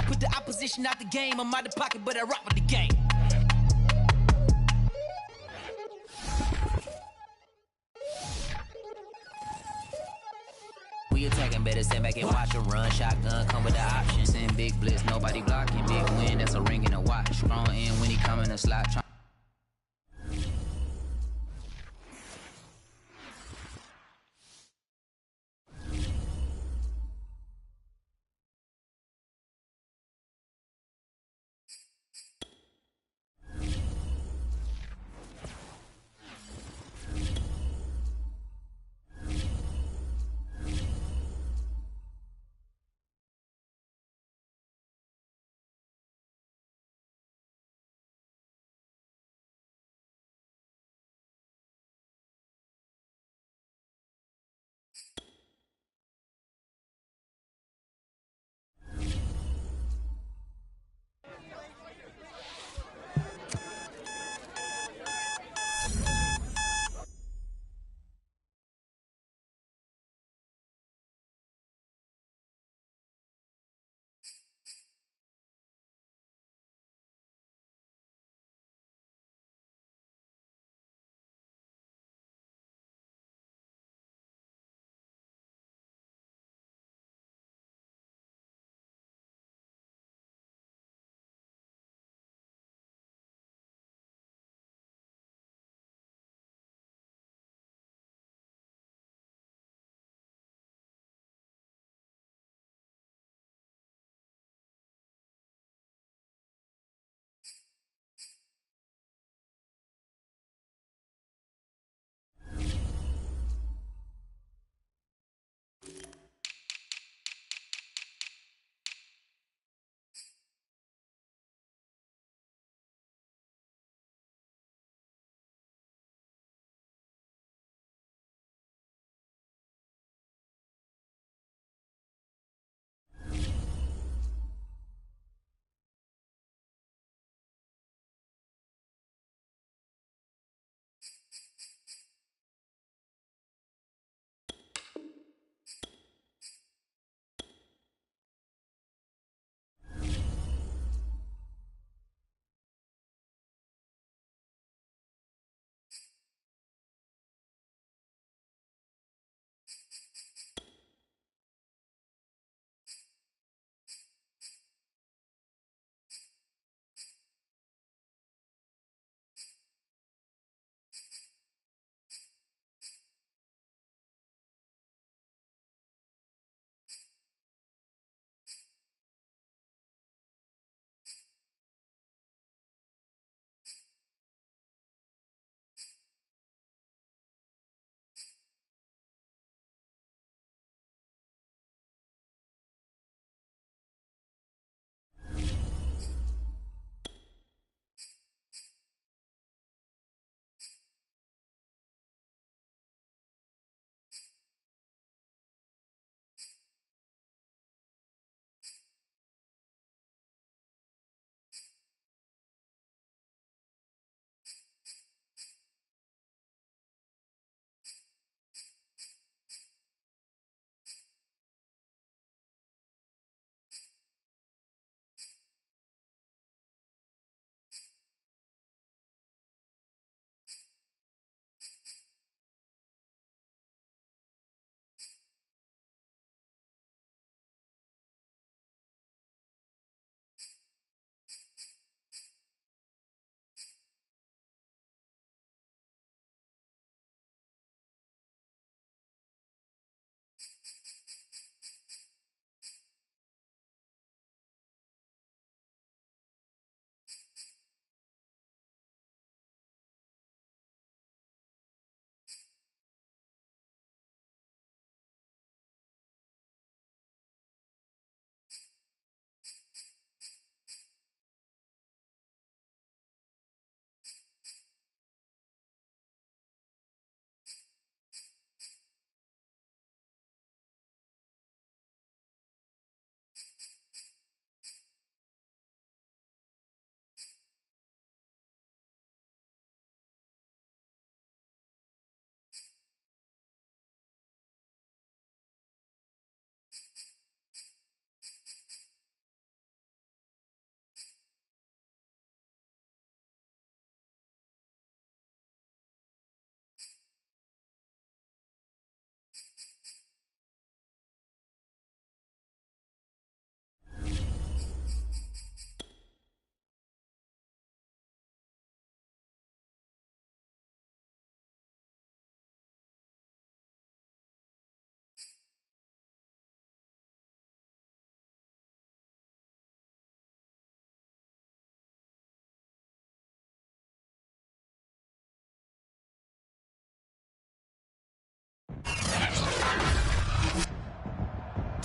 Put the opposition out the game. I'm out the pocket, but I rock with the game. We attacking, better stand back and watch a run. Shotgun come with the option. Send big blitz, nobody blocking. Big win, that's a ring and a watch. Strong in when he come in a slot.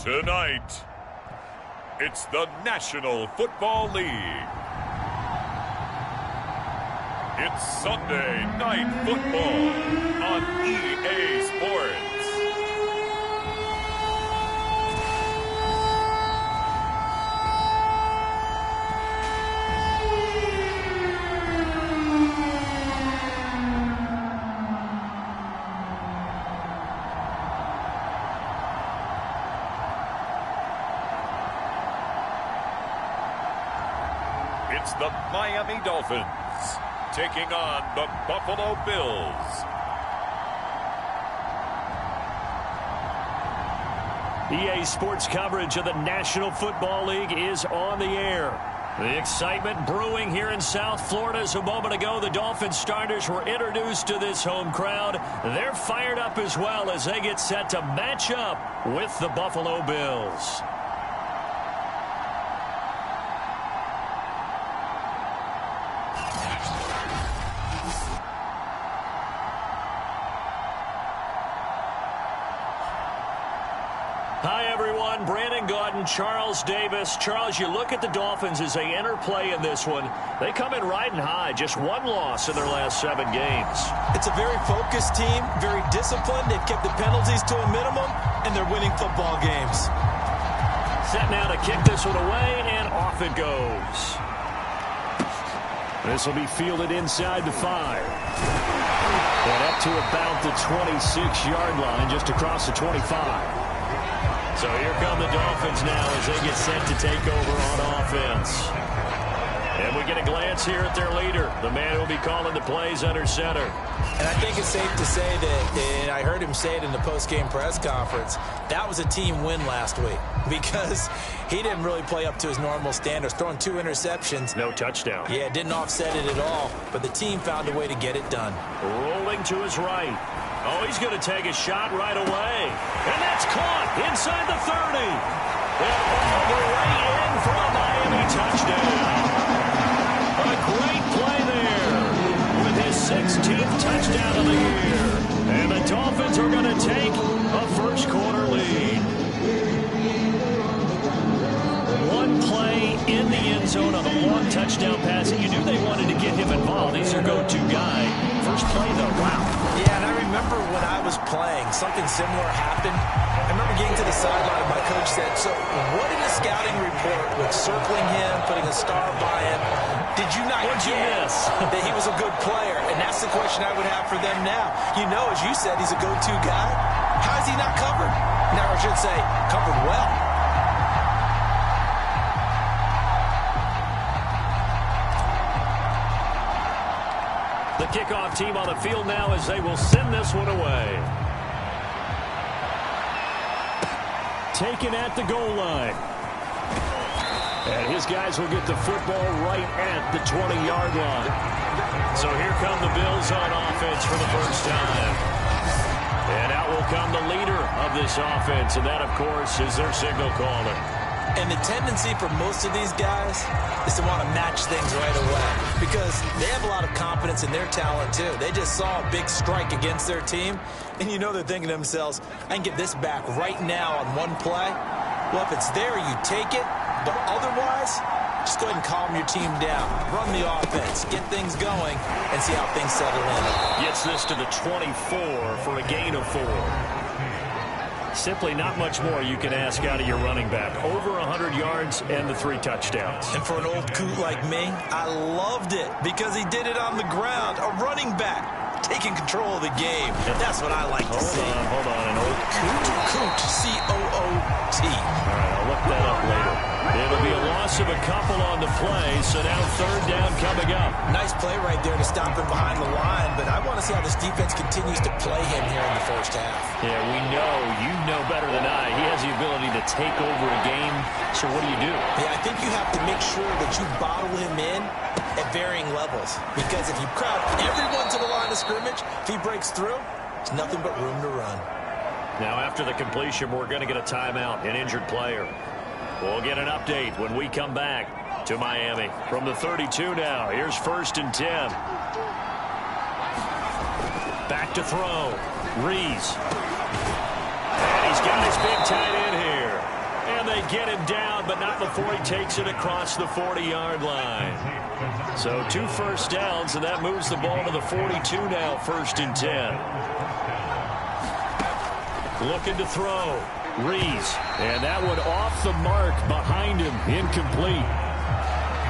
Tonight, it's the National Football League. It's Sunday Night Football on EA Sports. It's the Miami Dolphins taking on the Buffalo Bills. EA Sports coverage of the National Football League is on the air. The excitement brewing here in South Florida as a moment ago the Dolphins starters were introduced to this home crowd. They're fired up as well as they get set to match up with the Buffalo Bills. Charles Davis. Charles, you look at the Dolphins as they enter play in this one. They come in riding high, just one loss in their last 7 games. It's a very focused team, very disciplined. They've kept the penalties to a minimum, and they're winning football games. Set now to kick this one away, and off it goes. This will be fielded inside the 5. And up to about the 26-yard line, just across the 25. So here come the Dolphins now as they get set to take over on offense. And we get a glance here at their leader, the man who will be calling the plays under center. And I think it's safe to say that, and I heard him say it in the post-game press conference, that was a team win last week because he didn't really play up to his normal standards, throwing 2 interceptions. No touchdown. Yeah, didn't offset it at all, but the team found a way to get it done. Rolling to his right. Oh, he's going to take a shot right away. And that's caught inside the 30. And all the way in for a Miami touchdown. A great play there with his 16th touchdown of the year. And the Dolphins are going to take a first-quarter lead. One play in the end zone on a long touchdown pass, and you knew they wanted to get him involved. He's their go-to guy. First play, though, wow. Yeah, and I remember when I was playing, something similar happened. I remember getting to the sideline, and my coach said, so what in the scouting report with circling him, putting a star by him, did you not get that he was a good player? And that's the question I would have for them now. You know, as you said, he's a go-to guy. How is he not covered? Now, I should say, covered well. The kickoff team on the field now as they will send this one away. Taken at the goal line. And his guys will get the football right at the 20-yard line. So here come the Bills on offense for the first time. And out will come the leader of this offense, and that, of course, is their signal caller. And the tendency for most of these guys is to want to match things right away because they have a lot of confidence in their talent, too. They just saw a big strike against their team, and you know they're thinking to themselves, I can get this back right now on one play. Well, if it's there, you take it, but otherwise, just go ahead and calm your team down. Run the offense, get things going, and see how things settle in. Gets this to the 24 for a gain of 4. Simply not much more you can ask out of your running back. Over 100 yards and the 3 touchdowns. And for an old coot like me, I loved it because he did it on the ground. A running back taking control of the game. That's what I like to see. Hold on. An old coot? Coot. C-O-O-T. All right, I'll look that up later. It'll be a loss of a couple on the play, so now 3rd down coming up. Nice play right there to stop him behind the line, but I want to see how this defense continues to play him here in the first half. Yeah, we know. You know better than I. He has the ability to take over a game, so what do? Yeah, I think you have to make sure that you bottle him in at varying levels, because if you crowd everyone to the line of scrimmage, if he breaks through, there's nothing but room to run. Now, after the completion, we're going to get a timeout, an injured player. We'll get an update when we come back to Miami. From the 32 now, here's 1st and 10. Back to throw. Rees. And he's got his big tight end here. they get him down, but not before he takes it across the 40-yard line. So 2 first downs, and that moves the ball to the 42 now, 1st and 10. Looking to throw. Rees. And that one off the mark behind him. Incomplete.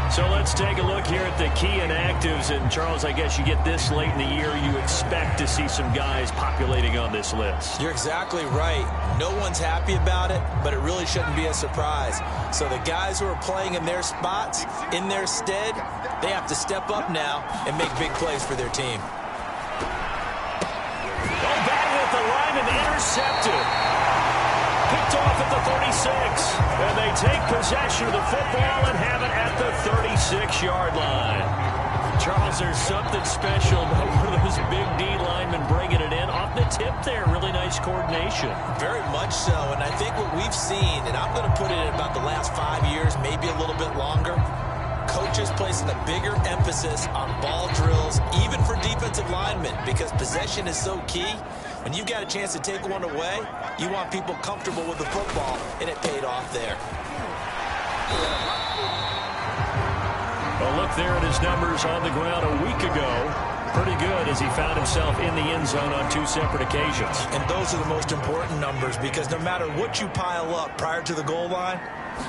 So let's take a look here at the key inactives. And, Charles, I guess you get this late in the year, you expect to see some guys populating on this list. You're exactly right. No one's happy about it, but it really shouldn't be a surprise. So the guys who are playing in their spots, in their stead, they have to step up now and make big plays for their team. Oh, batting at the line and intercepted. Picked off at the 36. And they take possession of the football and have it at the 36-yard line. Charles, there's something special about one of those big D linemen bringing it in. Off the tip there, really nice coordination. Very much so, and I think what we've seen, and I'm going to put it in about the last 5 years, maybe a little bit longer, coaches placing a bigger emphasis on ball drills, even for defensive linemen, because possession is so key. When you've got a chance to take one away, you want people comfortable with the football, and it paid off there. Well, look there at his numbers on the ground a week ago. Pretty good as he found himself in the end zone on 2 separate occasions. And those are the most important numbers, because no matter what you pile up prior to the goal line,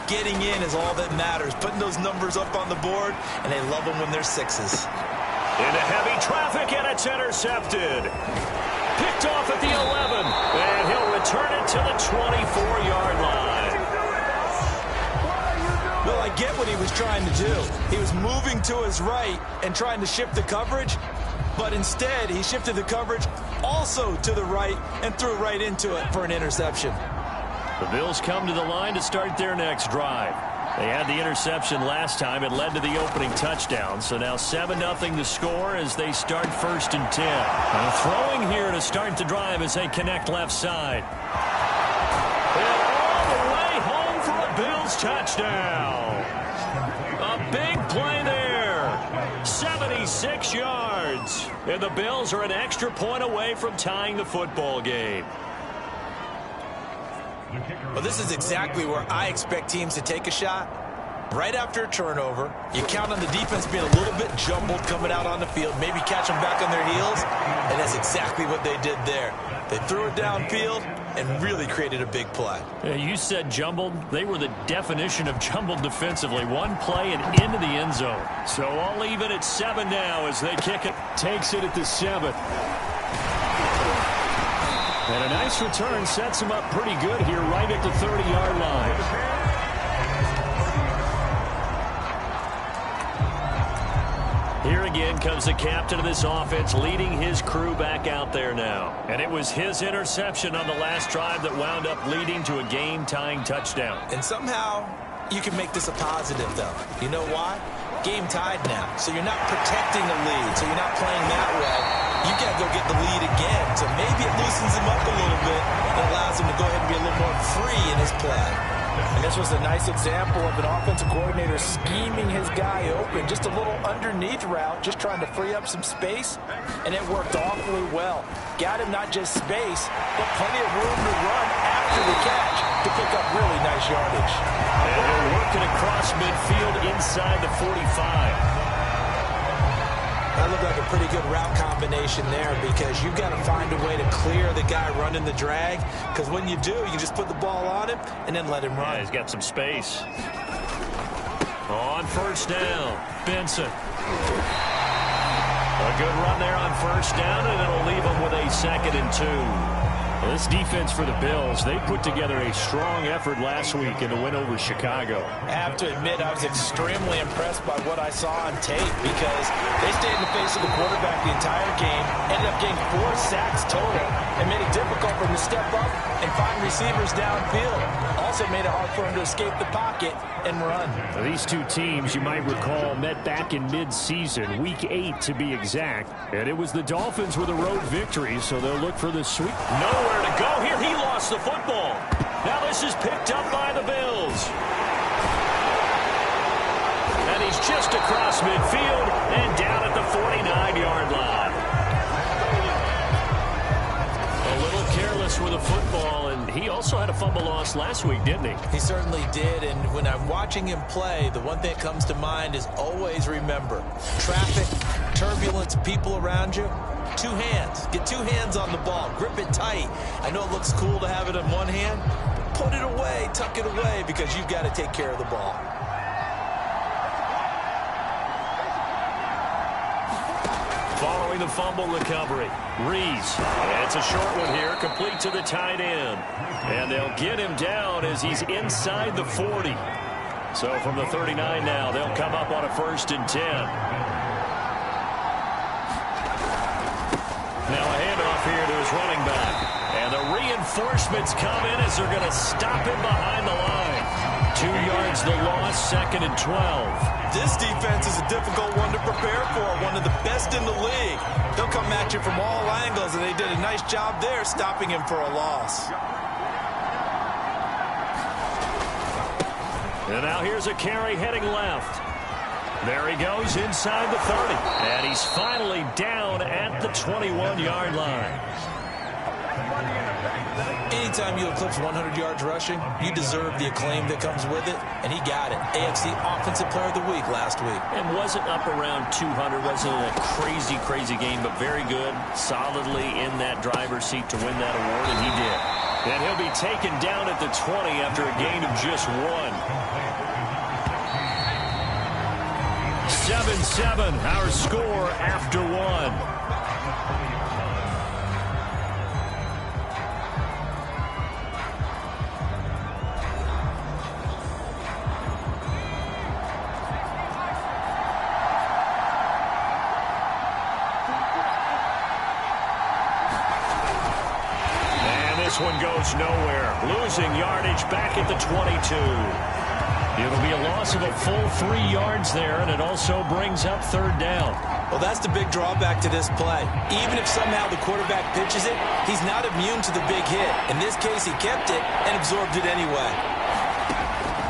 getting in is all that matters. Putting those numbers up on the board, and they love them when they're 6s. Into heavy traffic, and it's intercepted. Picked off at the 11, and he'll return it to the 24-yard line. Well, I get what he was trying to do. He was moving to his right and trying to shift the coverage, but instead he shifted the coverage also to the right and threw right into it for an interception. The Bills come to the line to start their next drive. They had the interception last time. It led to the opening touchdown. So now 7-0 the score as they start 1st and 10. Now throwing here to start the drive as they connect left side. And all the way home for a Bills touchdown. A big play there. 76 yards. And the Bills are an extra point away from tying the football game. Well, this is exactly where I expect teams to take a shot. Right after a turnover, you count on the defense being a little bit jumbled coming out on the field, maybe catch them back on their heels, and that's exactly what they did there. They threw it downfield and really created a big play. Yeah, you said jumbled. They were the definition of jumbled defensively. One play and into the end zone. So I'll leave it at 7 now as they kick it. Takes it at the 7. And a nice return sets him up pretty good here right at the 30-yard line. Here again comes the captain of this offense leading his crew back out there now. And it was his interception on the last drive that wound up leading to a game-tying touchdown. And somehow you can make this a positive, though. You know why? Game tied now. So you're not protecting the lead, so you're not playing that way. You got to go get the lead again. So maybe it loosens him up a little bit and allows him to go ahead and be a little more free in his play. And this was a nice example of an offensive coordinator scheming his guy open. Just a little underneath route, just trying to free up some space. And it worked awfully well. Got him not just space, but plenty of room to run after the catch to pick up really nice yardage. And they're working across midfield inside the 45. That looked like a pretty good route combination there because you've got to find a way to clear the guy running the drag, because when you do, you just put the ball on him and then let him run. Yeah, he's got some space. On 1st down, Benson. A good run there on 1st down, and it'll leave him with a 2nd and 2. Well, this defense for the Bills, they put together a strong effort last week in the win over Chicago. I have to admit, I was extremely impressed by what I saw on tape because they stayed in the face of the quarterback the entire game, ended up getting 4 sacks total, and made it difficult for him to step up and find receivers downfield. Also made it hard for him to escape the pocket and run. Now, these two teams, you might recall, met back in mid-season, week 8 to be exact. And it was the Dolphins with a road victory, so they'll look for the sweep. Nowhere to go here. He lost the football. Now this is picked up by the Bills. And he's just across midfield and down at the 49-yard line. A little careless loss with a football, and he also had a fumble loss last week, didn't he? He certainly did, and when I'm watching him play, the one thing that comes to mind is always remember, traffic, turbulence, people around you, two hands. Get two hands on the ball. Grip it tight. I know it looks cool to have it in one hand, but put it away, tuck it away, because you've got to take care of the ball. Following the fumble recovery, Rees. It's a short one here, complete to the tight end. And they'll get him down as he's inside the 40. So from the 39 now, they'll come up on a 1st and 10. Now a handoff here to his running back. And the reinforcements come in as they're going to stop him behind the line. 2 yards the loss, 2nd and 12. This defense is a difficult one to prepare for, one of the best in the league. They'll come at you from all angles, and they did a nice job there stopping him for a loss. And now here's a carry heading left. There he goes inside the 30. And he's finally down at the 21-yard line. Anytime you eclipse 100 yards rushing, you deserve the acclaim that comes with it, and he got it. AFC Offensive Player of the Week last week. And wasn't up around 200, wasn't a crazy game, but very good, solidly in that driver's seat to win that award, and he did. And he'll be taken down at the 20 after a gain of just 1. 7-7, our score after 1. One goes nowhere, losing yardage back at the 22. It'll be a loss of a full 3 yards there, and it also brings up 3rd down. Well, that's the big drawback to this play. Even if somehow the quarterback pitches it, he's not immune to the big hit. In this case, he kept it and absorbed it anyway.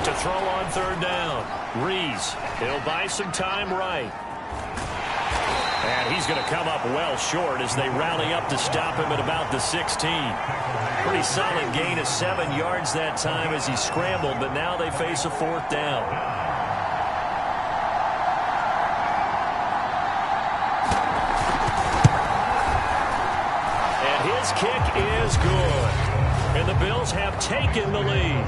To throw on 3rd down, Rees. He'll buy some time right. And he's going to come up well short as they rally up to stop him at about the 16. Pretty solid gain of 7 yards that time as he scrambled, but now they face a 4th down. And his kick is good. And the Bills have taken the lead.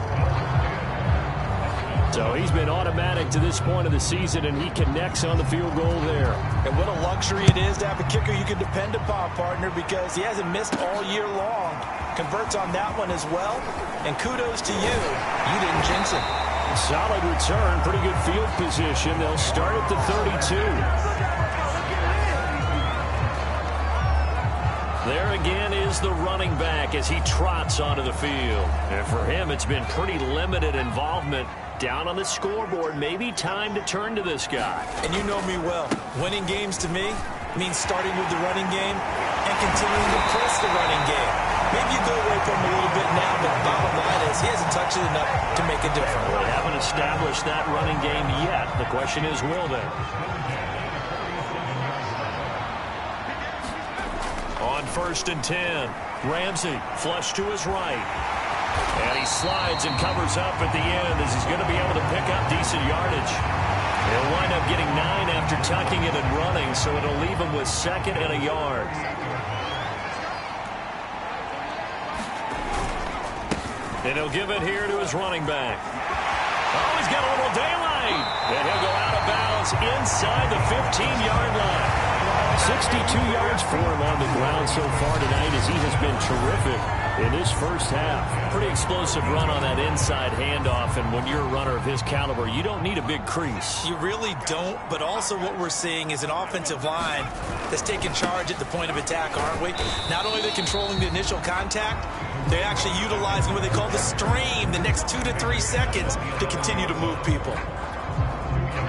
So he's been automatic to this point of the season, and he connects on the field goal there. And what a luxury it is to have a kicker you can depend upon, partner, because he hasn't missed all year long. Converts on that one as well. And kudos to you. You didn't jinx him. Solid return, pretty good field position. They'll start at the 32. There again is the running back as he trots onto the field. And for him, it's been pretty limited involvement. Down on the scoreboard, maybe time to turn to this guy. And you know me well. Winning games to me means starting with the running game and continuing to press the running game. Maybe you go away from him a little bit now, but the bottom line is he hasn't touched it enough to make a difference. Well, they haven't established that running game yet. The question is, will they? On 1st and 10, Ramsey flush to his right. And he slides and covers up at the end as he's going to be able to pick up decent yardage. He'll wind up getting 9 after tucking it and running, so it'll leave him with 2nd and a yard. And he'll give it here to his running back. Oh, he's got a little daylight. And he'll go out of bounds inside the 15-yard line. 62 yards for him on the ground so far tonight as he has been terrific in this first half. Pretty explosive run on that inside handoff, and when you're a runner of his caliber, you don't need a big crease. You really don't, but also what we're seeing is an offensive line that's taking charge at the point of attack, aren't we? Not only are they controlling the initial contact, they're actually utilizing what they call the stream, the next 2 to 3 seconds to continue to move people.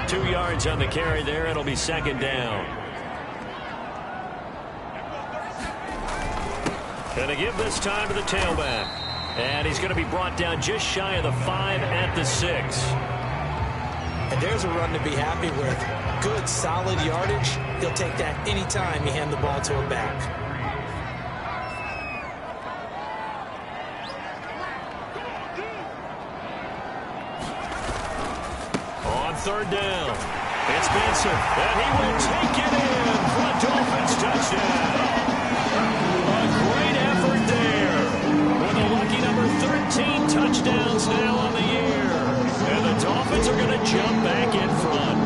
2 yards on the carry there. It'll be 2nd down. Going to give this time to the tailback. And he's going to be brought down just shy of the 5 at the 6. And there's a run to be happy with. Good, solid yardage. He'll take that anytime you hand the ball to him back. third down. It's Benson, and he will take it in for a Dolphins touchdown. A great effort there with a lucky number 13 touchdowns now on the year. And the Dolphins are going to jump back in front.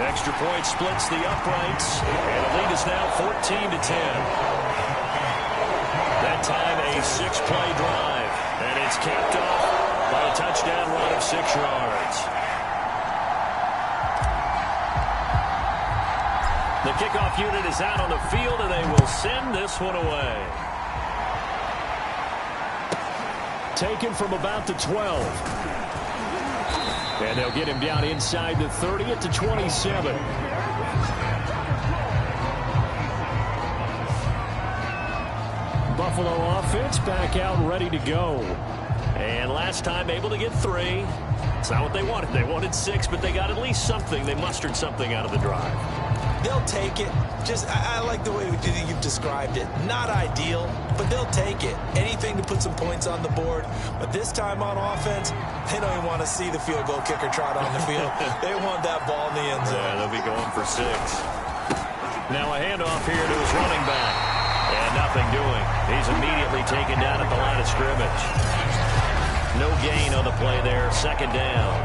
Extra point splits the uprights, and the lead is now 14-10. That time a 6-play drive, and it's capped off by a touchdown run of 6 yards. The kickoff unit is out on the field, and they will send this one away. Taken from about the 12. And they'll get him down inside the 30 at the 27. Buffalo offense back out ready to go. And last time able to get 3. It's not what they wanted. They wanted 6, but they got at least something. They mustered something out of the drive. They'll take it. I like the way you've described it. Not ideal, but they'll take it. Anything to put some points on the board. But this time on offense, they don't even want to see the field goal kicker trot on the field. They want that ball in the end zone. Yeah, they'll be going for 6. Now a handoff here to his running back. And nothing doing. He's immediately taken down at the line of scrimmage. No gain on the play there. Second down.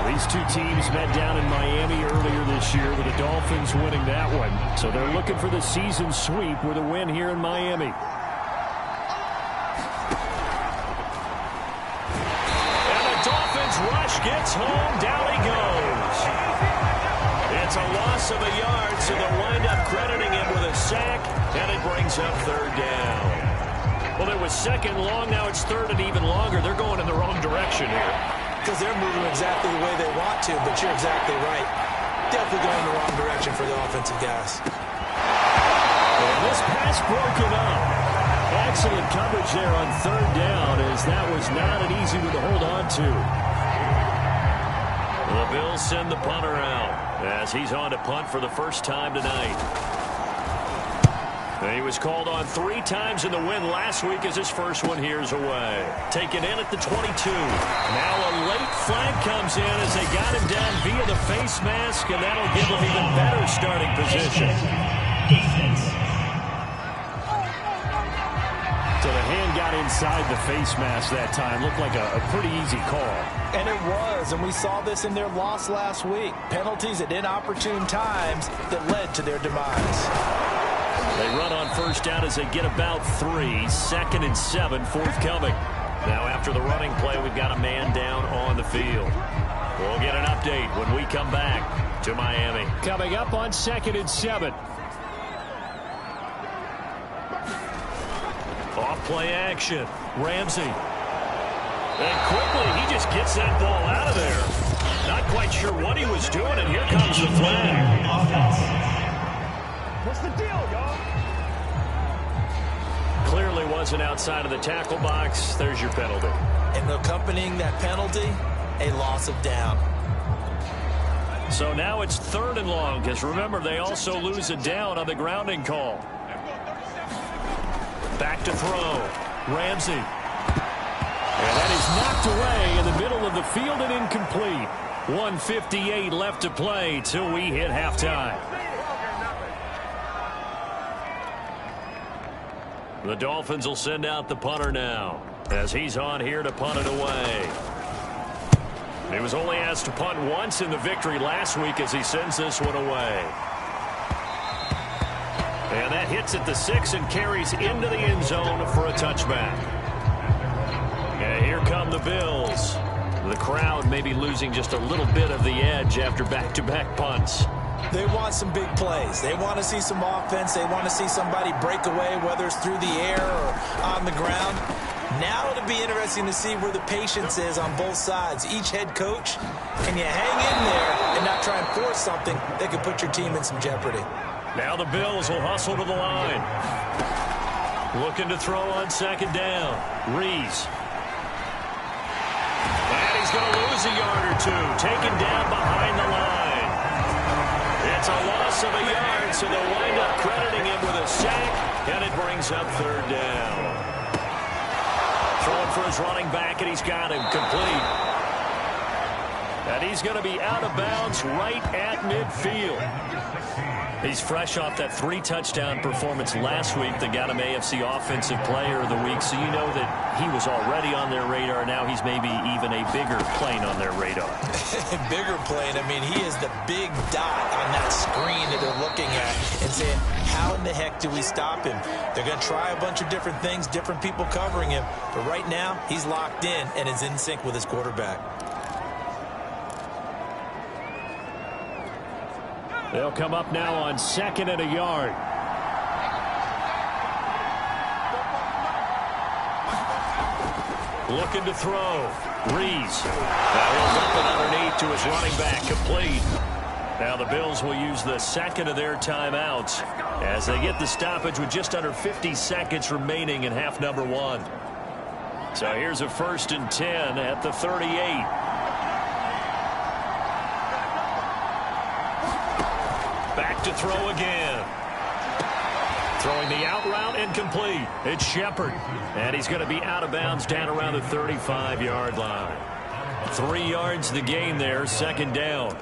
These two teams met down in Miami earlier this year with the Dolphins winning that one. So they're looking for the season sweep with a win here in Miami. And the Dolphins rush gets home. Down he goes. It's a loss of a yard, so they'll wind up crediting him with a sack, and it brings up third down. Well, it was second long. Now it's third and even longer. They're going in the wrong direction here. Because they're moving exactly the way they want to, but you're exactly right. Definitely going in the wrong direction for the offensive guys. And this pass broken up. Excellent coverage there on third down, as that was not an easy one to hold on to. The Bills send the punter out as he's on to punt for the first time tonight. And he was called on 3 times in the win last week as his first one here's away. Taken in at the 22. Now a late flag comes in as they got him down via the face mask, and that'll give him even better starting position. So the hand got inside the face mask that time. Looked like a pretty easy call. And it was, and we saw this in their loss last week. Penalties at inopportune times that led to their demise. They run on first down as they get about 3. 2nd and 7 forthcoming. Now after the running play, we've got a man down on the field. We'll get an update when we come back to Miami. Coming up on 2nd and 7. Off play action. Ramsey. And quickly, he just gets that ball out of there. Not quite sure what he was doing, and here comes the flag. What's the deal, y'all? Clearly wasn't outside of the tackle box. There's your penalty. And accompanying that penalty, a loss of down. So now it's 3rd and long, because remember, they also lose a down on the grounding call. Back to throw. Ramsey. And that is knocked away in the middle of the field and incomplete. 1:58 left to play till we hit halftime. The Dolphins will send out the punter now as he's on here to punt it away. He was only asked to punt once in the victory last week as he sends this one away. And that hits at the 6 and carries into the end zone for a touchback. And here come the Bills. The crowd may be losing just a little bit of the edge after back-to-back punts. They want some big plays. They want to see some offense. They want to see somebody break away, whether it's through the air or on the ground. Now it'll be interesting to see where the patience is on both sides. Each head coach, can you hang in there and not try and force something that could put your team in some jeopardy? Now the Bills will hustle to the line. Looking to throw on 2nd down. Rees. And he's going to lose a yard or 2. Taken down behind the line. It's a loss of a yard, so they'll wind up crediting him with a sack, and it brings up 3rd down. Throwing for his running back, and he's got him complete. And he's going to be out of bounds right at midfield. He's fresh off that 3-touchdown performance last week that got him AFC Offensive Player of the Week, so you know that he was already on their radar. Now he's maybe even a bigger plane on their radar. Bigger plane. I mean, he is the big dot on that screen that they're looking at and saying, how in the heck do we stop him? They're going to try a bunch of different things, different people covering him, but right now he's locked in and is in sync with his quarterback. They'll come up now on 2nd and a yard. Looking to throw. Rees. That was up and underneath to his running back. Complete. Now the Bills will use the second of their timeouts as they get the stoppage with just under 50 seconds remaining in half number 1. So here's a 1st and 10 at the 38. Back to throw again. Throwing the out route incomplete. It's Shepard. And he's going to be out of bounds down around the 35-yard line. 3 yards the gain there, 2nd down.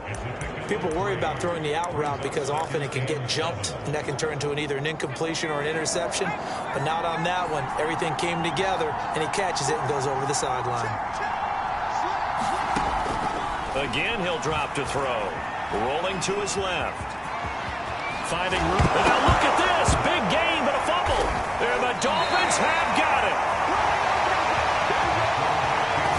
People worry about throwing the out route because often it can get jumped, and that can turn into either an incompletion or an interception. But not on that one. Everything came together, and he catches it and goes over the sideline. Again, he'll drop to throw. Rolling to his left. Finding room. And now look at this. Big gain, but a fumble. And the Dolphins have got it.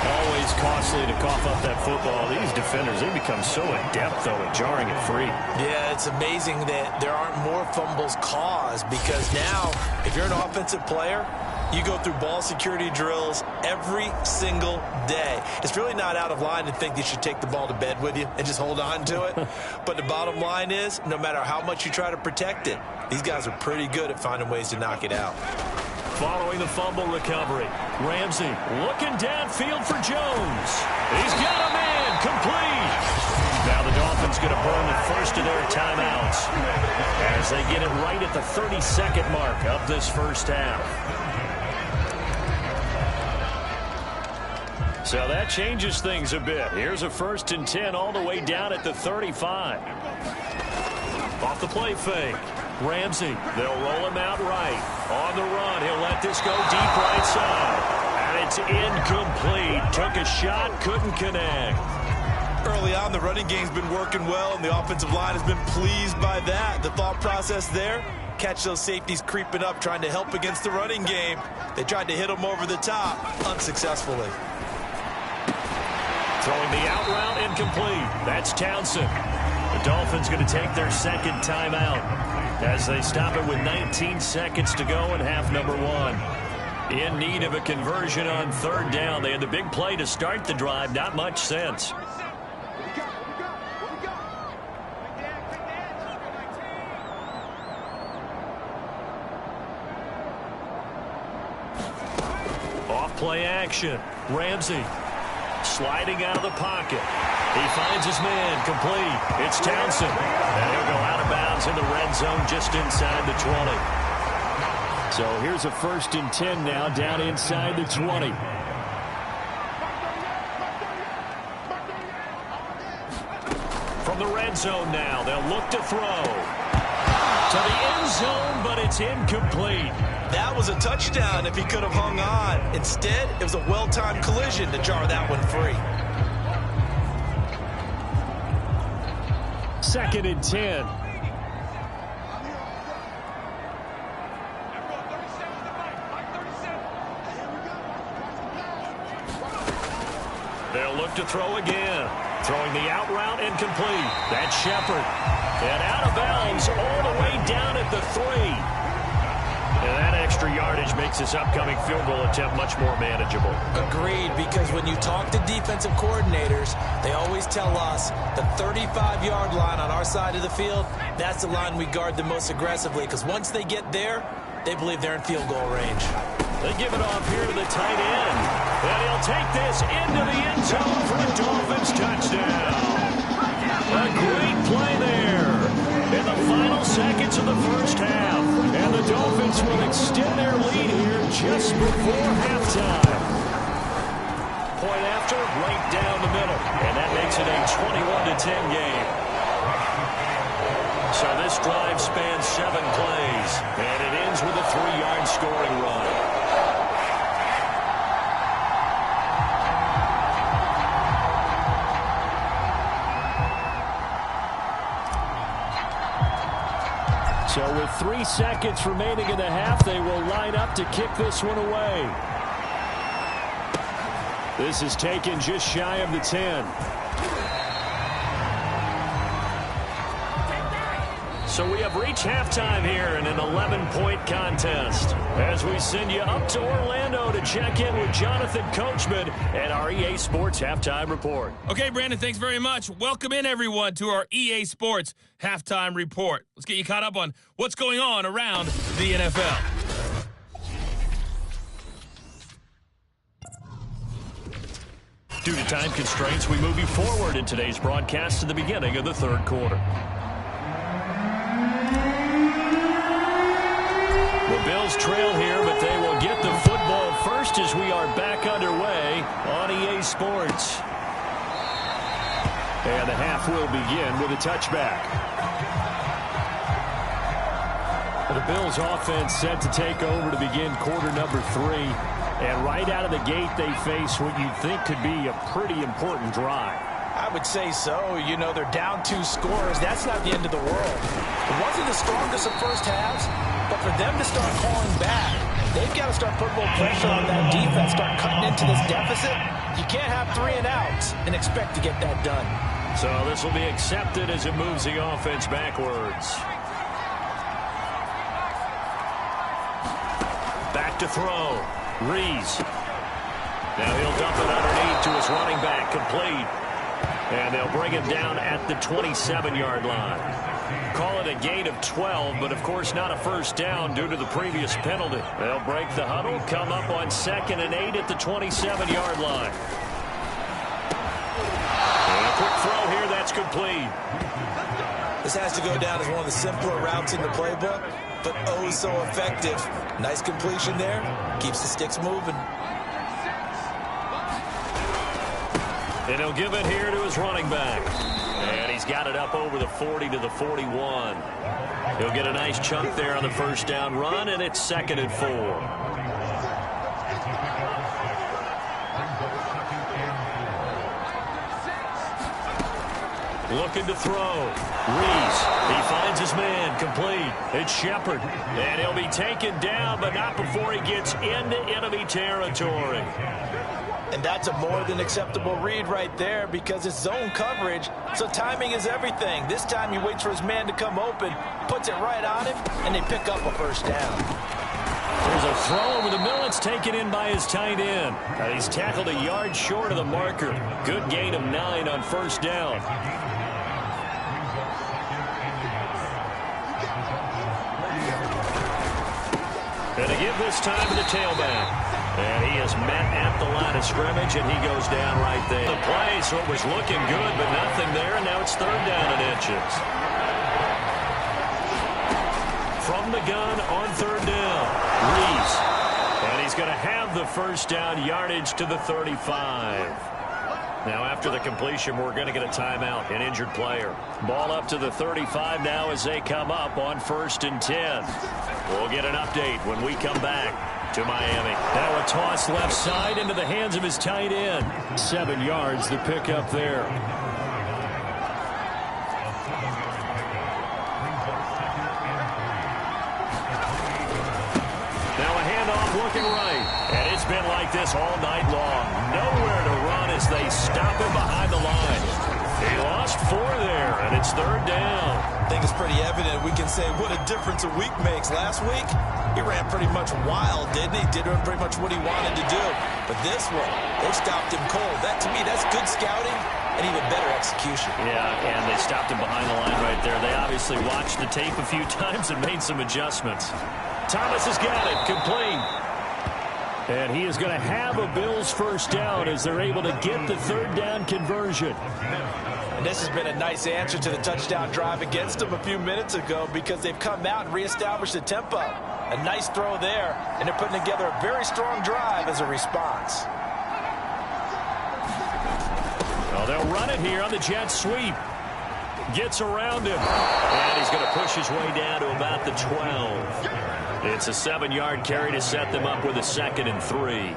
Always costly to cough up that football. These defenders, they become so adept, though, at jarring it free. Yeah, it's amazing that there aren't more fumbles caused because now, if you're an offensive player, you go through ball security drills every single day. It's really not out of line to think you should take the ball to bed with you and just hold on to it. But the bottom line is, no matter how much you try to protect it, these guys are pretty good at finding ways to knock it out. Following the fumble recovery, Ramsey looking downfield for Jones. He's got him in, complete. Now the Dolphins going to burn the first of their timeouts as they get it right at the 30-second mark of this first half. So that changes things a bit. Here's a 1st and 10 all the way down at the 35. Off the play fake. Ramsey, they'll roll him out right. On the run, he'll let this go deep right side. And it's incomplete. Took a shot, couldn't connect. Early on, the running game's been working well, and the offensive line has been pleased by that. The thought process there, catch those safeties creeping up, trying to help against the running game. They tried to hit them over the top, unsuccessfully. Throwing the out route incomplete. That's Townsend. The Dolphins going to take their 2nd timeout as they stop it with 19 seconds to go in half number 1. In need of a conversion on 3rd down. They had the big play to start the drive. Not much sense. Off play action. Ramsey. Sliding out of the pocket. He finds his man, complete. It's Townsend. And he'll go out of bounds in the red zone just inside the 20. So here's a 1st and 10 now down inside the 20. From the red zone now, they'll look to throw. To the end zone, but it's incomplete. That was a touchdown if he could have hung on. Instead, it was a well-timed collision to jar that one free. 2nd and 10. They'll look to throw again. Throwing the out route incomplete. That's Shepard. And out of bounds all the way down at the 3. And that extra yardage makes this upcoming field goal attempt much more manageable. Agreed, because when you talk to defensive coordinators, they always tell us the 35-yard line on our side of the field, that's the line we guard the most aggressively, because once they get there, they believe they're in field goal range. They give it off here to the tight end. And he'll take this into the end zone for a Dolphins touchdown. A great play there in the final seconds of the first half. And the Dolphins will extend their lead here just before halftime. point after, right down the middle. And that makes it a 21-10 game. So this drive spans 7 plays, and it ends with a 3-yard scoring run. So with 3 seconds remaining in the half, they will line up to kick this one away. This is taken just shy of the 10. So we have reached halftime here in an 11-point contest. As we send you up to Orlando to check in with Jonathan Coachman at our EA Sports Halftime Report. Okay, Brandon, thanks very much. Welcome in, everyone, to our EA Sports Halftime Report. Let's get you caught up on what's going on around the NFL. Due to time constraints, we move you forward in today's broadcast to the beginning of the third quarter. The Bills trail here, but they will get the football first as we are back underway on EA Sports. And the half will begin with a touchback. The Bills offense set to take over to begin quarter number 3. And right out of the gate, they face what you think could be a pretty important drive. I would say so. You know, they're down 2 scores. That's not the end of the world. It wasn't the strongest of first halves, but for them to start falling back, they've got to start putting a little pressure on that defense, start cutting into this deficit. You can't have 3 and outs and expect to get that done. So this will be accepted as it moves the offense backwards. Back to throw. Rees. Now he'll dump it underneath to his running back, complete. And they'll bring him down at the 27-yard line. Call it a gain of 12, but of course not a first down due to the previous penalty. They'll break the huddle, come up on 2nd and 8 at the 27-yard line. And a quick throw here, that's complete. This has to go down as one of the simpler routes in the playbook, but oh so effective. Nice completion there. Keeps the sticks moving. And he'll give it here to his running back. And he's got it up over the 40 to the 41. He'll get a nice chunk there on the first down run, and it's 2nd and 4. Looking to throw. Rees. He finds his man. Complete. It's Shepard. And he'll be taken down, but not before he gets into enemy territory. And that's a more than acceptable read right there because it's zone coverage, so timing is everything. This time he waits for his man to come open, puts it right on him, and they pick up a first down. There's a throw over the middle. It's taken in by his tight end. And he's tackled a yard short of the marker. Good gain of 9 on first down. And they give this time to the tailback. And he is met at the line of scrimmage, and he goes down right there. The play, so it was looking good, but nothing there, and now it's 3rd down and inches. From the gun on 3rd down, Rees. And he's going to have the first down yardage to the 35. Now, after the completion, we're going to get a timeout, an injured player. Ball up to the 35 now as they come up on 1st and 10. We'll get an update when we come back to Miami. Now a toss left side into the hands of his tight end. 7 yards, the pickup there. Now a handoff looking right. And it's been like this all night long. Nowhere to run as they stop him behind the line. He lost 4 there, and it's 3rd down. I think it's pretty evident. We can say what a difference a week makes. Last week, he ran pretty much wild, didn't he? Did pretty much what he wanted to do. But this one, they stopped him cold. That, to me, that's good scouting and even better execution. Yeah, and they stopped him behind the line right there. They obviously watched the tape a few times and made some adjustments. Thomas has got it, complete. And he is going to have a Bills first down as they're able to get the 3rd down conversion. And this has been a nice answer to the touchdown drive against them a few minutes ago because they've come out and reestablished the tempo. A nice throw there, and they're putting together a very strong drive as a response. They'll run it here on the jet sweep. Gets around him. And he's going to push his way down to about the 12. It's a 7-yard carry to set them up with a 2nd and 3.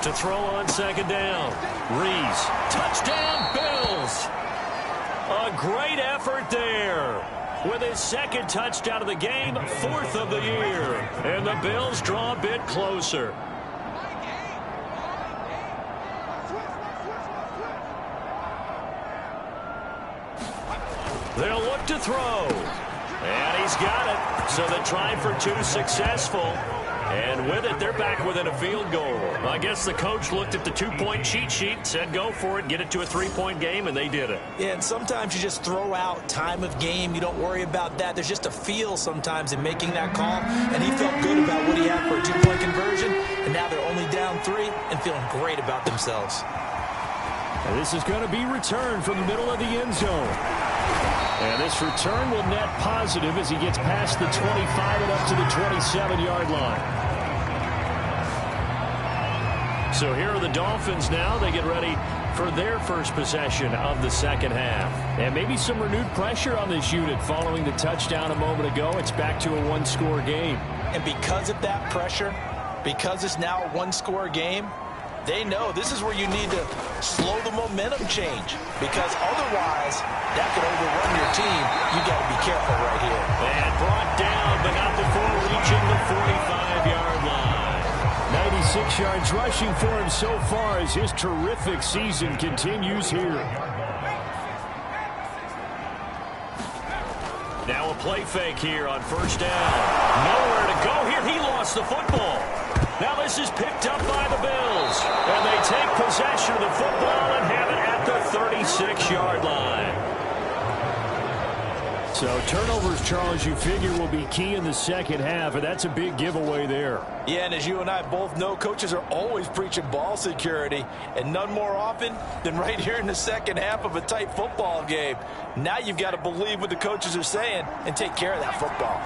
To throw on 2nd down. Reese. Touchdown, Bills. A great effort there. With his 2nd touchdown of the game, 4th of the year. And the Bills draw a bit closer. They'll look to throw. And he's got it. So the try for 2 successful. And with it, they're back within a field goal. I guess the coach looked at the 2-point cheat sheet, said go for it, get it to a 3-point game, and they did it. Yeah, and sometimes you just throw out time of game. You don't worry about that. There's just a feel sometimes in making that call, and he felt good about what he had for a 2-point conversion, and now they're only down 3 and feeling great about themselves. And this is going to be returned from the middle of the end zone. And this return will net positive as he gets past the 25 and up to the 27-yard line. So here are the Dolphins now. They get ready for their first possession of the second half. And maybe some renewed pressure on this unit following the touchdown a moment ago. It's back to a 1-score game. And because of that pressure, because it's now a 1-score game, they know this is where you need to slow the momentum change, because otherwise that could overrun your team. You got to be careful right here. And brought down, but not before reaching the 45-yard line. 96 yards rushing for him so far as his terrific season continues here. Now a play fake here on 1st down. Nowhere to go here. He lost the football. Now this is picked up by the Bills. And they take possession of the football and have it at the 36-yard line. So turnovers, Charles, you figure will be key in the second half, and that's a big giveaway there. Yeah, and as you and I both know, coaches are always preaching ball security, and none more often than right here in the second half of a tight football game. Now you've got to believe what the coaches are saying and take care of that football.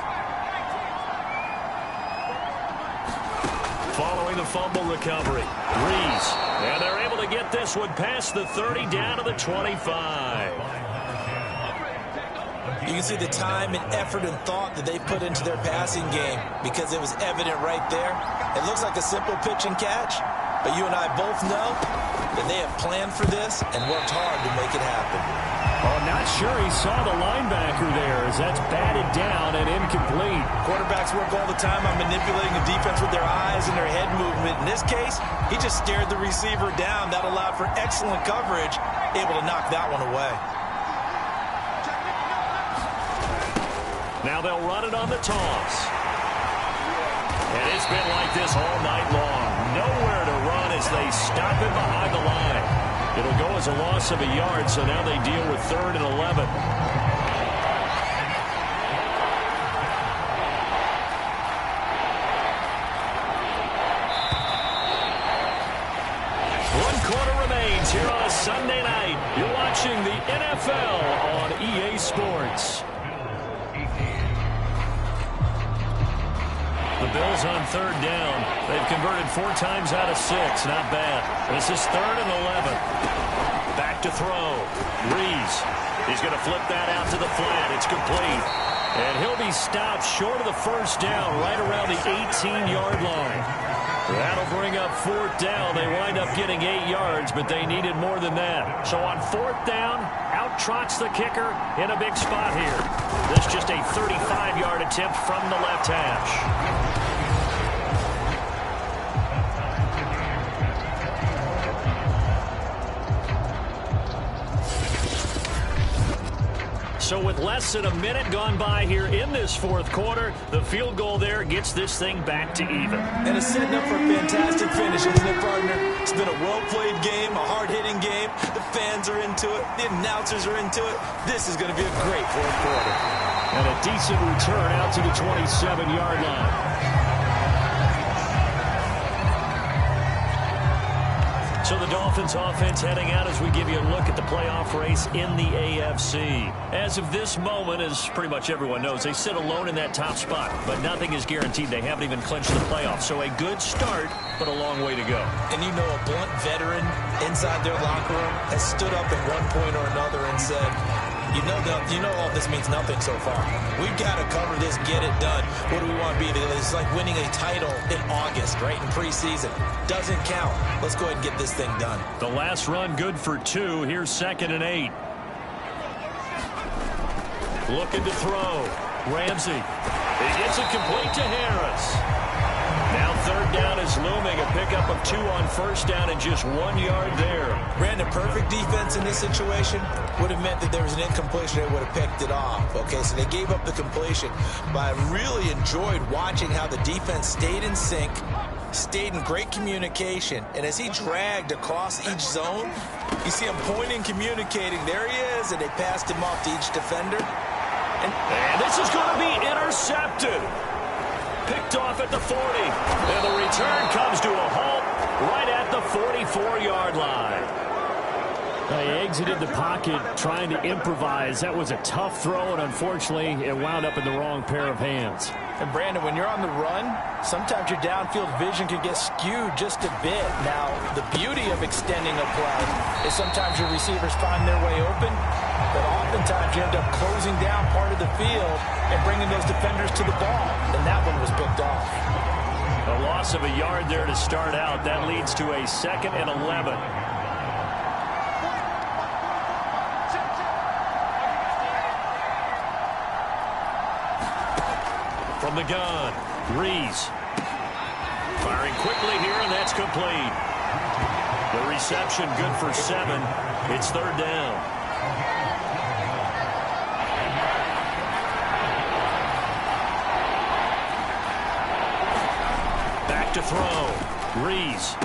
Following the fumble recovery, Reese. And they're able to get this one past the 30 down to the 25. You can see the time and effort and thought that they put into their passing game, because it was evident right there. It looks like a simple pitch and catch, but you and I both know that they have planned for this and worked hard to make it happen. Oh, not sure he saw the linebacker there, as that's batted down and incomplete. Quarterbacks work all the time on manipulating the defense with their eyes and their head movement. In this case, he just stared the receiver down. That allowed for excellent coverage, able to knock that one away. Now they'll run it on the toss. And it's been like this all night long. Nowhere to run as they stop him behind the line. It'll go as a loss of a yard, so now they deal with 3rd and 11. One quarter remains here on a Sunday night. You're watching the NFL on EA Sports. The Bills on 3rd down. They've converted 4 times out of 6. Not bad. This is 3rd and 11. Back to throw. Reese. He's going to flip that out to the flat. It's complete. And he'll be stopped short of the 1st down, right around the 18-yard line. That'll bring up 4th down. They wind up getting 8 yards, but they needed more than that. So on 4th down, out trots the kicker in a big spot here. This just a 35-yard attempt from the left hash. So with less than a minute gone by here in this 4th quarter, the field goal there gets this thing back to even. And it's setting up for a fantastic finish, isn't it, partner? It's been a well-played game, a hard-hitting game. The fans are into it. The announcers are into it. This is going to be a great 4th quarter. And a decent return out to the 27-yard line. So the Dolphins offense heading out as we give you a look at the playoff race in the AFC. As of this moment, as pretty much everyone knows, they sit alone in that top spot, but nothing is guaranteed. They haven't even clinched the playoffs. So a good start, but a long way to go. And you know, a blunt veteran inside their locker room has stood up at one point or another and said, you know all this means nothing so far. We've got to cover this, get it done. What do we want to be? It's like winning a title in August, right, in preseason. Doesn't count. Let's go ahead and get this thing done. The last run good for 2. Here's 2nd and 8. Looking to throw. Ramsey. He gets it complete to Harris. Now 3rd down is looming. A pickup of 2 on 1st down and just 1 yard there. Brandon, perfect defense in this situation would have meant that there was an incompletion. They would have picked it off. Okay, so they gave up the completion. But I really enjoyed watching how the defense stayed in sync, stayed in great communication. And as he dragged across each zone, you see him pointing, communicating. There he is, and they passed him off to each defender. And this is going to be intercepted. Picked off at the 40. And the return comes to a halt right at the 44-yard line. He exited the pocket trying to improvise. That was a tough throw, and unfortunately, it wound up in the wrong pair of hands. And Brandon, when you're on the run, sometimes your downfield vision can get skewed just a bit. Now, the beauty of extending a play is sometimes your receivers find their way open, but oftentimes you end up closing down part of the field and bringing those defenders to the ball, and that one was picked off. A loss of a yard there to start out. That leads to a 2nd and 11. From the gun, Rees. Firing quickly here, and that's complete. The reception good for 7. It's 3rd down. Back to throw. Rees.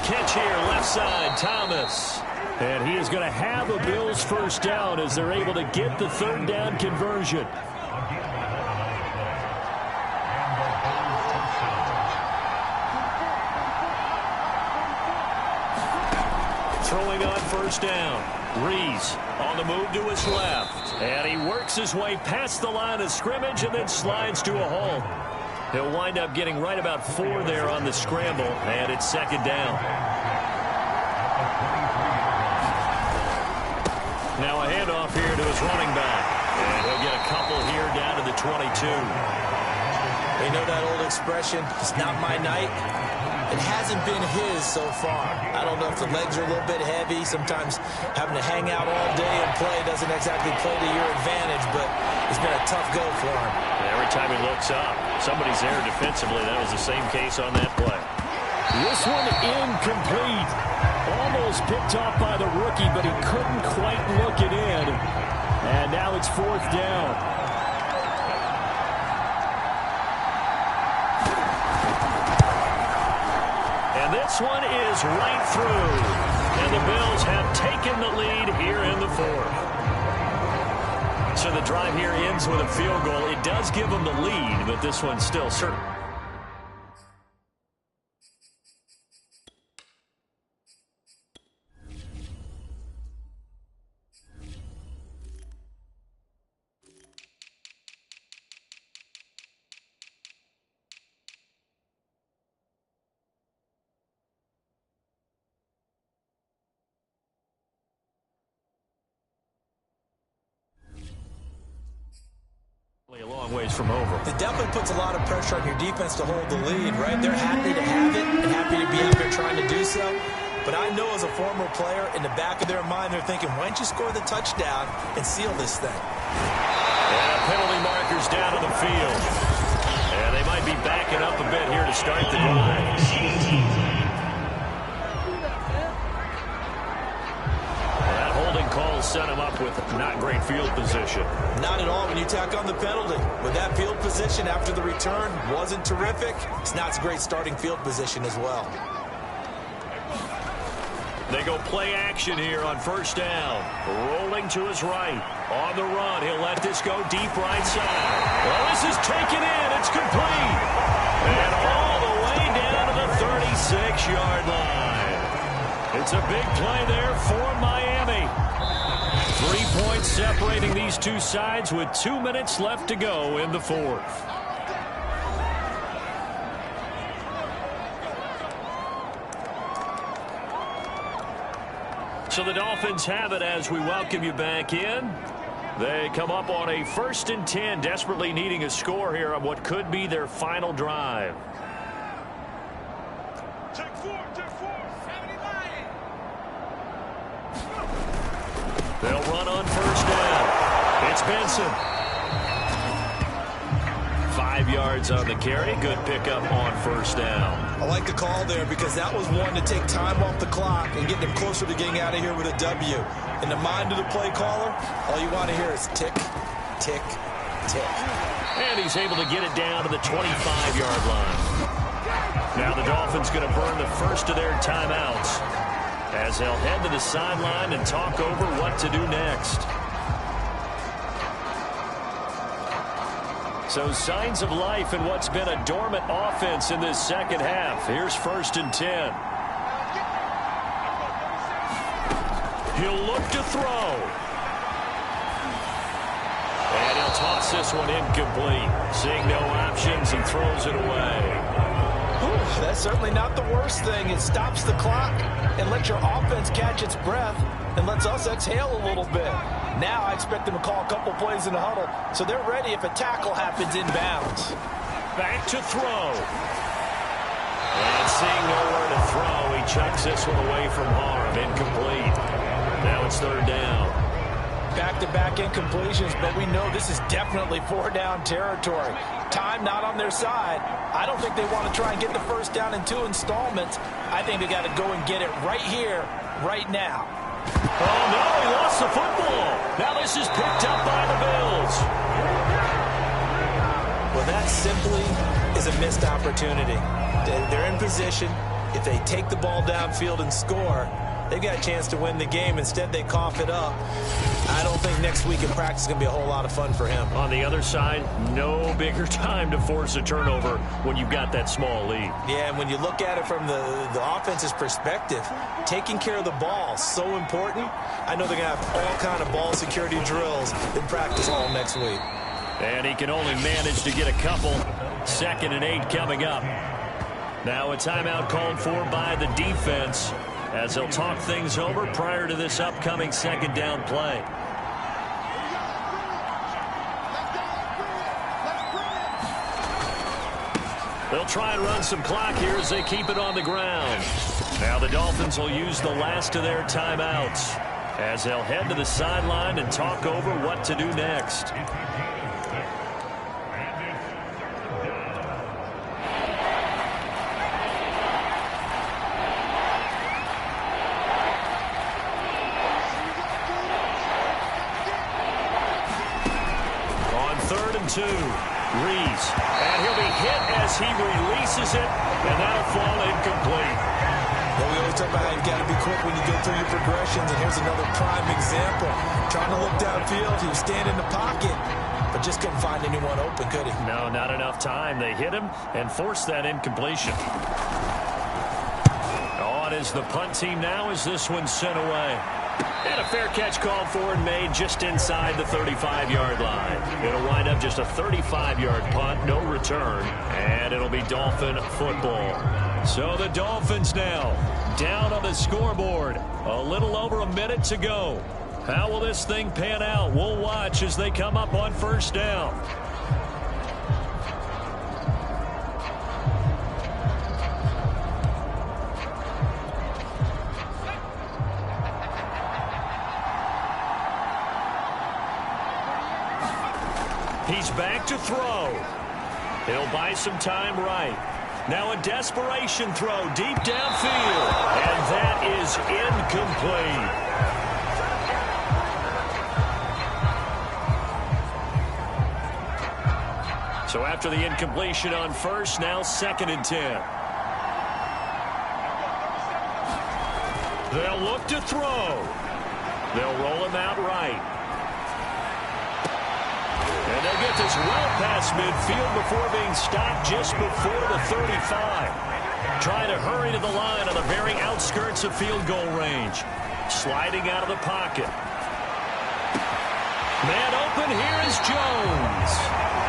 Catch here, left side, Thomas. And he is going to have a Bills 1st down as they're able to get the 3rd down conversion. Throwing on 1st down. Rees on the move to his left. And he works his way past the line of scrimmage and then slides to a halt. He'll wind up getting right about 4 there on the scramble, and it's 2nd down. Now a handoff here to his running back. And he'll get a couple here down to the 22. You know that old expression, it's not my night? It hasn't been his so far. I don't know if the legs are a little bit heavy. Sometimes having to hang out all day and play doesn't exactly play to your advantage, but it's been a tough go for him. Every time he looks up, somebody's there defensively. That was the same case on that play. This one incomplete. Almost picked off by the rookie, but he couldn't quite look it in. And now it's 4th down. This one is right through. And the Bills have taken the lead here in the 4th. So the drive here ends with a field goal. It does give them the lead, but this one's still certain. A long ways from over. It definitely puts a lot of pressure on your defense to hold the lead, right? They're happy to have it and happy to be out there trying to do so. But I know as a former player, in the back of their mind, they're thinking, why don't you score the touchdown and seal this thing? And penalty markers down to the field. And they might be backing up a bit here to start the drive. Call set him up with not great field position. Not at all when you tack on the penalty. With that field position after the return wasn't terrific, it's not a great starting field position as well. They go play action here on 1st down. Rolling to his right. On the run, he'll let this go deep right side. Well, this is taken in. It's complete. And all the way down to the 36-yard line. It's a big play there for Miami. 3 points separating these two sides with 2 minutes left to go in the fourth. So the Dolphins have it as we welcome you back in. They come up on a 1st and 10, desperately needing a score here on what could be their final drive. Check four. 79. They'll run on 1st down. It's Benson. 5 yards on the carry. Good pickup on 1st down. I like the call there because that was one to take time off the clock and get them closer to getting out of here with a W. In the mind of the play caller, all you want to hear is tick, tick, tick. And he's able to get it down to the 25-yard line. Now the Dolphins going to burn the first of their timeouts as they'll head to the sideline and talk over what to do next. So signs of life in what's been a dormant offense in this second half. Here's 1st and 10. He'll look to throw. And he'll toss this one incomplete. Seeing no options, he throws it away. Whew, that's certainly not the worst thing. It stops the clock and lets your offense catch its breath and lets us exhale a little bit. Now I expect them to call a couple plays in the huddle so they're ready if a tackle happens inbounds. Back to throw. And seeing nowhere to throw, he chucks this one away from harm. Incomplete. Now it's 3rd down. Back-to-back incompletions, but we know this is definitely 4-down territory. Time not on their side. I don't think they want to try and get the 1st down in 2 installments. I think they got to go and get it right here, right now. Oh, no, he lost the football. Now this is picked up by the Bills. Well, that simply is a missed opportunity. They're in position. If they take the ball downfield and score, they've got a chance to win the game. Instead, they cough it up. I don't think next week in practice is going to be a whole lot of fun for him. On the other side, no bigger time to force a turnover when you've got that small lead. Yeah, and when you look at it from the offense's perspective, taking care of the ball is so important. I know they're going to have all kind of ball security drills in practice all next week. And he can only manage to get a couple. 2nd and 8 coming up. Now a timeout called for by the defense as they'll talk things over prior to this upcoming 2nd down play. They'll try and run some clock here as they keep it on the ground. Now the Dolphins will use the last of their timeouts as they'll head to the sideline and talk over what to do next. On 3rd and 2. Reese, and he'll be hit as he releases it, and that'll fall incomplete. Well, we always talk about how you've got to be quick when you go through your progressions, and here's another prime example. Trying to look downfield, he was standing in the pocket, but just couldn't find anyone open, could he? No, not enough time. They hit him and forced that incompletion. On is the punt team now as this one's sent away. And a fair catch called for and made just inside the 35-yard line. It'll wind up just a 35-yard punt, no return, and it'll be Dolphin football. So the Dolphins now down on the scoreboard. A little over a minute to go. How will this thing pan out? We'll watch as they come up on 1st down. He's back to throw. He'll buy some time right. Now a desperation throw deep downfield. And that is incomplete. So after the incompletion on 1st, now 2nd and 10. They'll look to throw. They'll roll him out right. And they'll get this well past midfield before being stopped just before the 35. trying to hurry to the line on the very outskirts of field goal range. Sliding out of the pocket. Man open, here is Jones.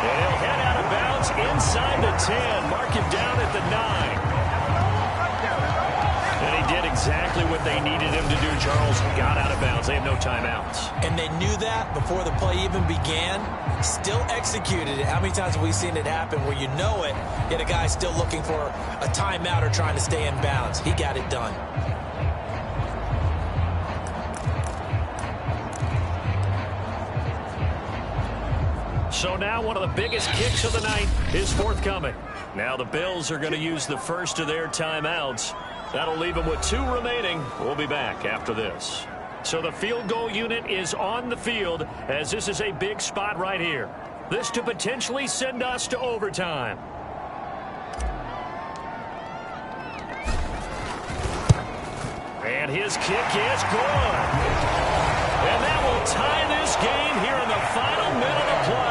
And he'll head out of bounds inside the 10. Mark him down at the 9. And he did exactly what they needed him to do, Charles. Got out of bounds. They have no timeouts. And they knew that before the play even began. Still executed it. How many times have we seen it happen where you know it, yet a guy's still looking for a timeout or trying to stay in bounds? He got it done. So now one of the biggest kicks of the night is forthcoming. Now the Bills are going to use the first of their timeouts. That'll leave them with 2 remaining. We'll be back after this. So the field goal unit is on the field as this is a big spot right here. This to potentially send us to overtime. And his kick is good. And that will tie this game here in the final minute of play.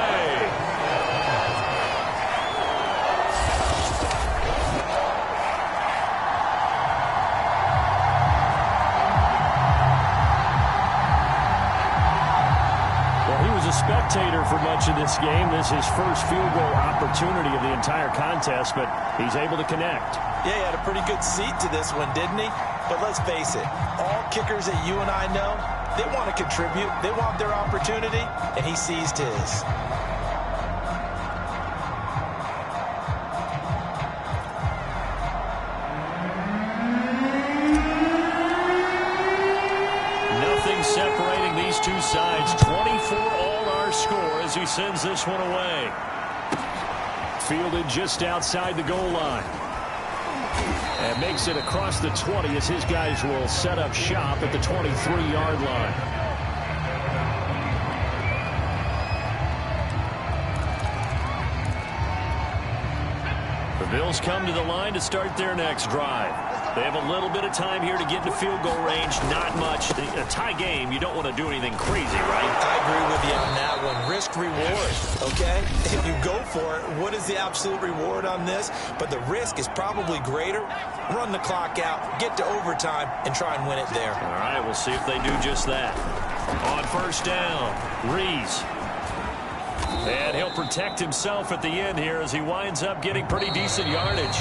Spectator for much of this game. This is his first field goal opportunity of the entire contest, but he's able to connect. Yeah, he had a pretty good seat to this one, didn't he? But let's face it, all kickers that you and I know, they want to contribute. They want their opportunity, and he seized his. Nothing separating these two sides. 24 score as he sends this one away. Fielded just outside the goal line. And makes it across the 20 as his guys will set up shop at the 23-yard line. The Bills come to the line to start their next drive. They have a little bit of time here to get into field goal range. Not much. A tie game, you don't want to do anything crazy, right? I agree with you on that one. Risk reward, okay? If you go for it, what is the absolute reward on this? But the risk is probably greater. Run the clock out, get to overtime, and try and win it there. All right, we'll see if they do just that. On first down, Reese. And he'll protect himself at the end here as he winds up getting pretty decent yardage.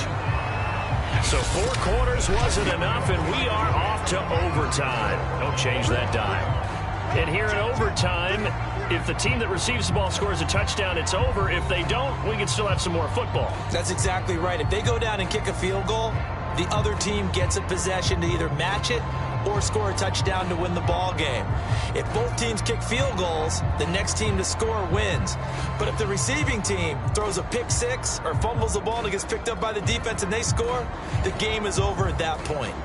So 4 quarters wasn't enough, and we are off to overtime. Don't change that dime. And here in overtime, if the team that receives the ball scores a touchdown, it's over. If they don't, we can still have some more football. That's exactly right. If they go down and kick a field goal, the other team gets a possession to either match it or score a touchdown to win the ball game. If both teams kick field goals, the next team to score wins. But if the receiving team throws a pick 6 or fumbles the ball and it gets picked up by the defense and they score, the game is over at that point.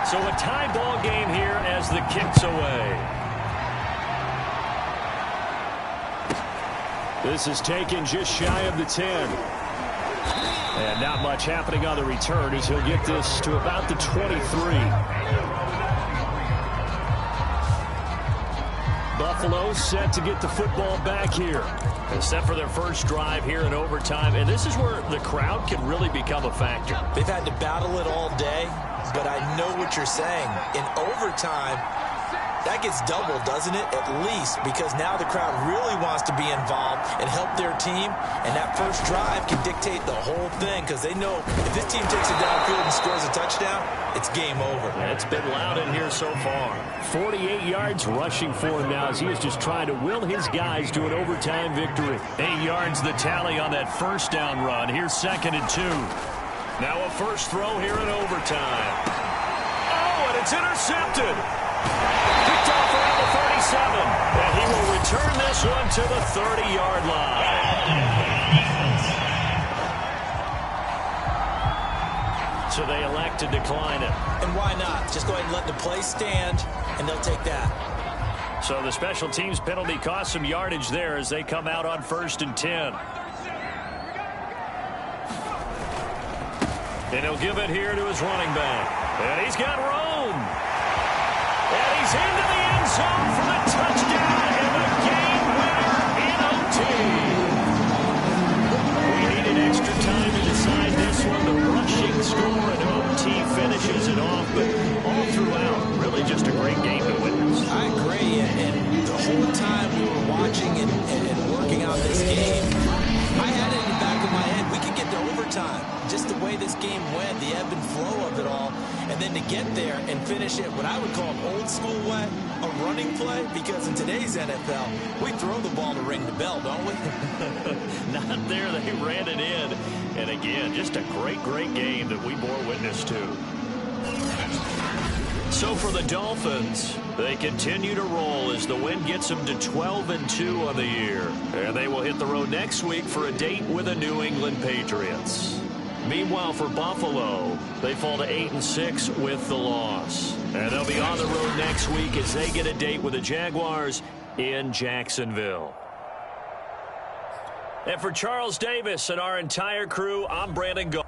So a tie ball game here as the kick's away. This is taken just shy of the 10. And not much happening on the return as he'll get this to about the 23. Buffalo set to get the football back here. Set for their first drive here in overtime. And this is where the crowd can really become a factor. They've had to battle it all day, but I know what you're saying. In overtime, that gets doubled, doesn't it? At least, because now the crowd really wants to be involved and help their team, and that first drive can dictate the whole thing because they know if this team takes it downfield and scores a touchdown, it's game over. It's been loud in here so far. 48 yards rushing for him now as he is just trying to will his guys to an overtime victory. 8 yards the tally on that first down run. Here's 2nd and 2. Now a first throw here in overtime. Oh, and it's intercepted. Picked off around the 37, and he will return this one to the 30-yard line. So they elect to decline it. And why not? Just go ahead and let the play stand, and they'll take that. So the special teams penalty cost some yardage there as they come out on 1st and 10. And he'll give it here to his running back. And he's got room. And he's into the end zone for the touchdown and the game winner in OT. We needed extra time to decide this one. The rushing score in OT finishes it off, but all throughout, really just a great game to witness. I agree, and the whole time we were watching and working out this game, I had it in the back of my head, we could get to overtime. Just the way this game went, the ebb and flow of it all, and then to get there and finish it what I would call an old school way, a running play, because in today's NFL, we throw the ball to ring the bell, don't we? Not there, they ran it in. And again, just a great game that we bore witness to. So for the Dolphins, they continue to roll as the win gets them to 12-2 on the year. And they will hit the road next week for a date with the New England Patriots. Meanwhile, for Buffalo, they fall to 8-6 with the loss. And they'll be on the road next week as they get a date with the Jaguars in Jacksonville. And for Charles Davis and our entire crew, I'm Brandon Gault.